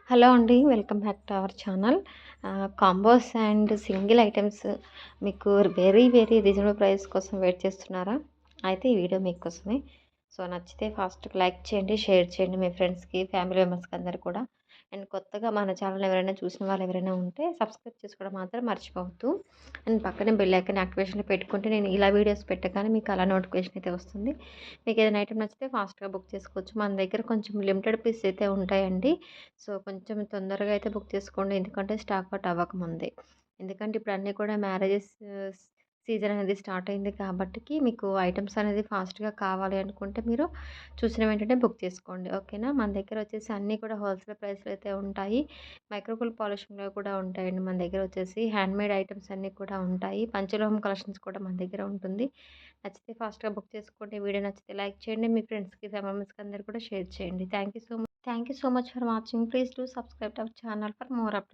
Hello అండి. Welcome back to our channel. Combos and single items మీకు very, very reasonable price కోసం wait చేస్తున్నారా? అయితే ఈ వీడియో మీకోసమే. సో, నచ్చితే ఫాస్ట్‌గా లైక్ చేయండి, షేర్ చేయండి మీ ఫ్రెండ్స్‌కి, ఫ్యామిలీ మెంబర్స్‌కి అందరికి కూడా. అండ్ కొత్తగా మన ఛానల్ ఎవరైనా చూసిన వాళ్ళు ఎవరైనా ఉంటే సబ్స్క్రైబ్ చేసుకోవడం మాత్రం మర్చిపోవద్దు. అండ్ పక్కనే బెల్ ఐకాన్ యాక్టివేషన్‌లో పెట్టుకుంటే నేను ఇలా వీడియోస్ పెట్టగానే మీకు అలా నోటిఫికేషన్ అయితే వస్తుంది. మీకు ఏదైనా ఐటెమ్ నచ్చితే ఫాస్ట్‌గా బుక్ చేసుకోవచ్చు. మన దగ్గర కొంచెం లిమిటెడ్ పీస్ అయితే ఉంటాయండి. సో, కొంచెం తొందరగా అయితే బుక్ చేసుకోండి. ఎందుకంటే స్టాక్ అవుట్ అవ్వకముందే. ఎందుకంటే ఇప్పుడు అన్నీ కూడా మ్యారేజెస్ సీజన్ అనేది స్టార్ట్ అయింది కాబట్టికి మీకు ఐటెమ్స్ అనేది ఫాస్ట్‌గా కావాలి అనుకుంటే మీరు చూసిన వెంటనే బుక్ చేసుకోండి. ఓకేనా? మన దగ్గర వచ్చేసి అన్నీ కూడా హోల్సేల్ ప్రైస్‌లో అయితే ఉంటాయి. మైక్రోగోల్డ్ పాలిషింగ్‌లో కూడా ఉంటాయండి మన దగ్గర వచ్చేసి. హ్యాండ్‌మేడ్ ఐటెమ్స్ అన్నీ కూడా ఉంటాయి. పంచలోహం కలెక్షన్స్ కూడా మన దగ్గర ఉంటుంది. నచ్చితే ఫాస్ట్‌గా బుక్ చేసుకోండి. వీడియో నచ్చితే లైక్ చేయండి. మీ ఫ్రెండ్స్‌కి, ఫ్యామిలీ మెంబర్స్‌కి అందరికి కూడా షేర్ చేయండి. Thank you so much. Thank you so much for watching. Please do subscribe to our channel for more updates.